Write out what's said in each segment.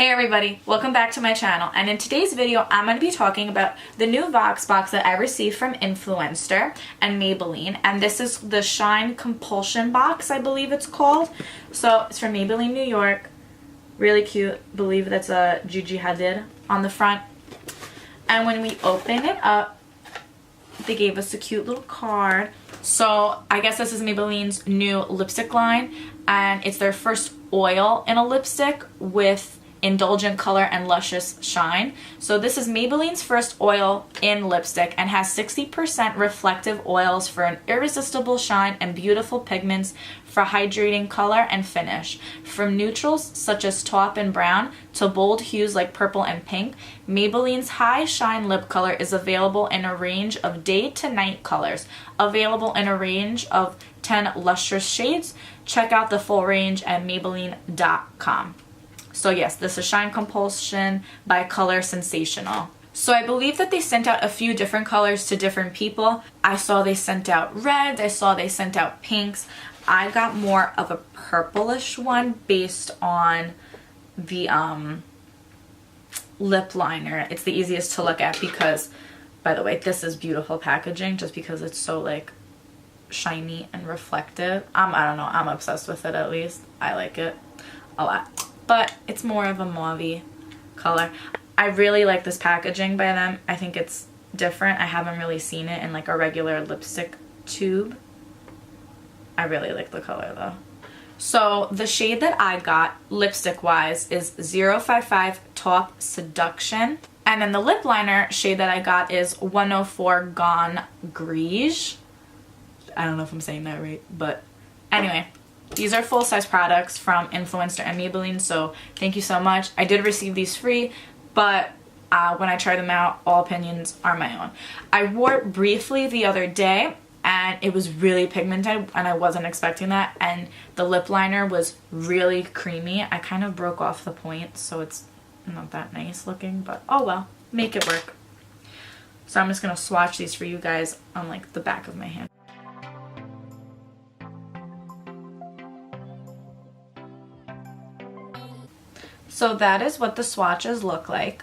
Hey everybody, welcome back to my channel, and in today's video I'm going to be talking about the new Vox box that I received from Influenster and Maybelline, and this is the Shine Compulsion box, I believe it's called. So it's from Maybelline New York, really cute, believe that's a Gigi Hadid on the front. And when we open it up, they gave us a cute little card. So I guess this is Maybelline's new lipstick line, and it's their first oil in a lipstick with indulgent color and luscious shine. So this is Maybelline's first oil in lipstick and has 60% reflective oils for an irresistible shine and beautiful pigments for hydrating color and finish. From neutrals such as taupe and brown to bold hues like purple and pink, Maybelline's high shine lip color is available in a range of day to night colors, available in a range of 10 lustrous shades. Check out the full range at Maybelline.com. So yes, this is Shine Compulsion by Color Sensational. So I believe that they sent out a few different colors to different people. I saw they sent out reds, I saw they sent out pinks. I got more of a purplish one based on the lip liner. It's the easiest to look at because, by the way, this is beautiful packaging just because it's so like shiny and reflective. I don't know, I'm obsessed with it at least. I like it a lot. But it's more of a mauve-y color. I really like this packaging by them. I think it's different. I haven't really seen it in like a regular lipstick tube. I really like the color though. So the shade that I got lipstick wise is 055 Taupe Seduction. And then the lip liner shade that I got is 104 Gone Gris. I don't know if I'm saying that right, but anyway. These are full-size products from Influenster and Maybelline, so thank you so much. I did receive these free, but when I try them out, all opinions are my own. I wore it briefly the other day, and it was really pigmented, and I wasn't expecting that, and the lip liner was really creamy. I kind of broke off the point, so it's not that nice looking, but oh well, make it work. So I'm just going to swatch these for you guys on like the back of my hand. So that is what the swatches look like.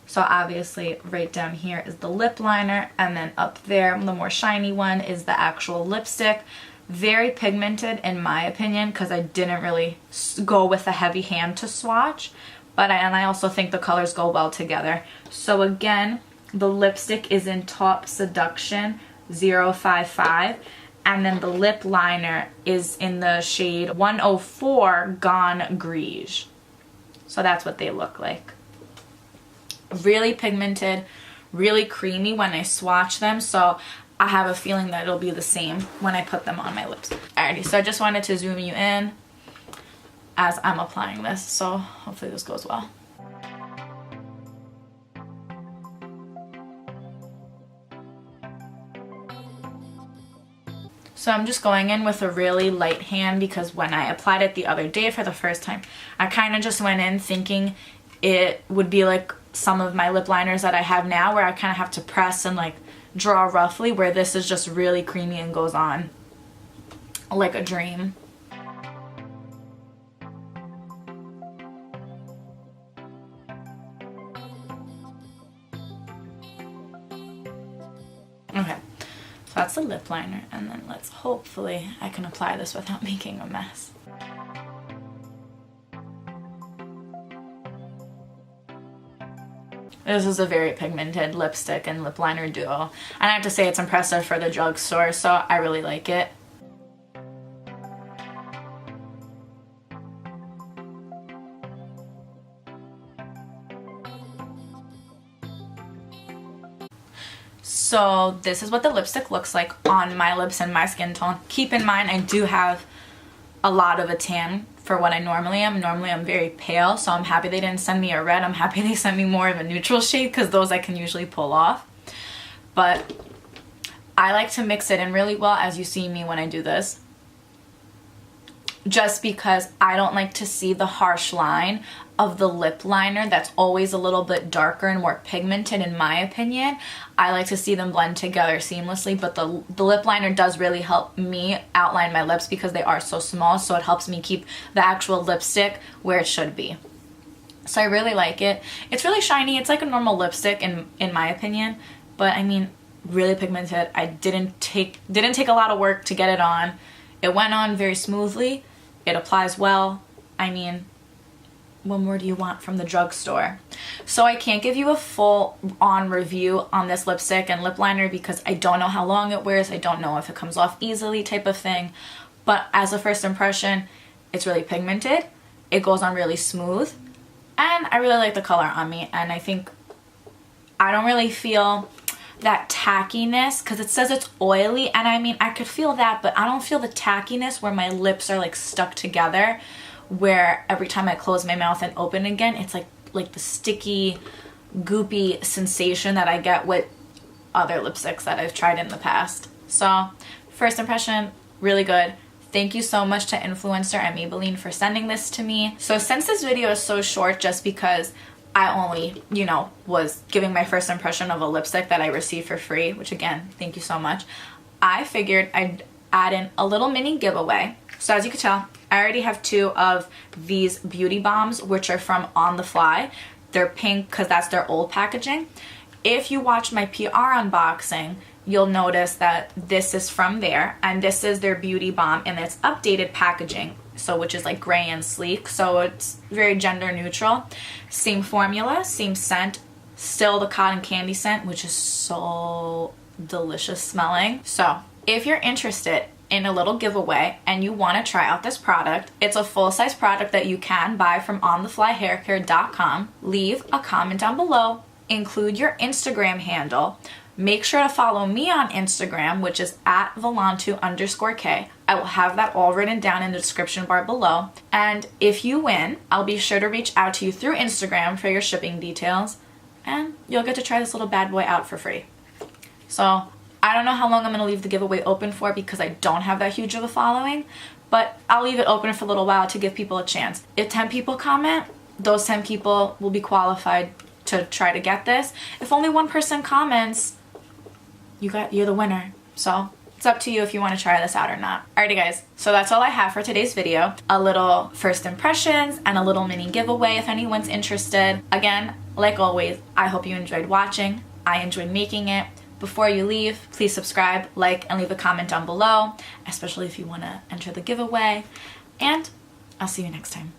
So obviously right down here is the lip liner, and then up there, the more shiny one, is the actual lipstick. Very pigmented in my opinion because I didn't really go with a heavy hand to swatch, but I also think the colors go well together. So again, the lipstick is in Taupe Seduction 055, and then the lip liner is in the shade 104 Gone Gris. So that's what they look like. Really pigmented, really creamy when I swatch them, so I have a feeling that it'll be the same when I put them on my lips. Alrighty, so I just wanted to zoom you in as I'm applying this, so hopefully this goes well. So I'm just going in with a really light hand because when I applied it the other day for the first time, I kind of just went in thinking it would be like some of my lip liners that I have now where I kind of have to press and like draw roughly, where this is just really creamy and goes on like a dream. Okay. That's the lip liner, and then let's hopefully I can apply this without making a mess. This is a very pigmented lipstick and lip liner duo, and I have to say it's impressive for the drugstore, so I really like it. So this is what the lipstick looks like on my lips and my skin tone. Keep in mind I do have a lot of a tan for what I normally am. Normally I'm very pale, so I'm happy they didn't send me a red. I'm happy they sent me more of a neutral shade because those I can usually pull off. But I like to mix it in really well, as you see me when I do this, just because I don't like to see the harsh line of the lip liner that's always a little bit darker and more pigmented in my opinion. I like to see them blend together seamlessly, but the lip liner does really help me outline my lips because they are so small, so it helps me keep the actual lipstick where it should be. So I really like it. It's really shiny. It's like a normal lipstick in my opinion, but I mean, really pigmented. I didn't take a lot of work to get it on. It went on very smoothly. It applies well. I mean, what more do you want from the drugstore? So I can't give you a full on review on this lipstick and lip liner because I don't know how long it wears. I don't know if it comes off easily type of thing. But as a first impression, it's really pigmented. It goes on really smooth. And I really like the color on me. And I think I don't really feel that tackiness because it says it's oily. And I mean, I could feel that, but I don't feel the tackiness where my lips are like stuck together, where every time I close my mouth and open again, it's like the sticky, goopy sensation that I get with other lipsticks that I've tried in the past. So first impression, really good. Thank you so much to Influenster and Maybelline for sending this to me. So since this video is so short just because I only, you know, was giving my first impression of a lipstick that I received for free, which again, thank you so much, I figured I'd add in a little mini giveaway. So as you can tell, I already have 2 of these beauty bombs, which are from On The Fly. They're pink because that's their old packaging. If you watch my PR unboxing, you'll notice that this is from there, and this is their beauty bomb in its updated packaging, so which is like gray and sleek, so it's very gender neutral. Same formula, same scent, still the cotton candy scent, which is so delicious smelling. So if you're interested in a little giveaway and you want to try out this product, it's a full-size product that you can buy from ontheflyhaircare.com. Leave a comment down below, include your Instagram handle. Make sure to follow me on Instagram, which is at Volantu_K. I will have that all written down in the description bar below. And if you win, I'll be sure to reach out to you through Instagram for your shipping details, and you'll get to try this little bad boy out for free. So I don't know how long I'm going to leave the giveaway open for because I don't have that huge of a following, but I'll leave it open for a little while to give people a chance. If 10 people comment, those 10 people will be qualified to try to get this. If only one person comments, you're the winner. So it's up to you if you want to try this out or not. Alrighty guys, so that's all I have for today's video. A little first impressions and a little mini giveaway if anyone's interested. Again, like always, I hope you enjoyed watching. I enjoyed making it. Before you leave, please subscribe, like, and leave a comment down below, especially if you want to enter the giveaway. And I'll see you next time.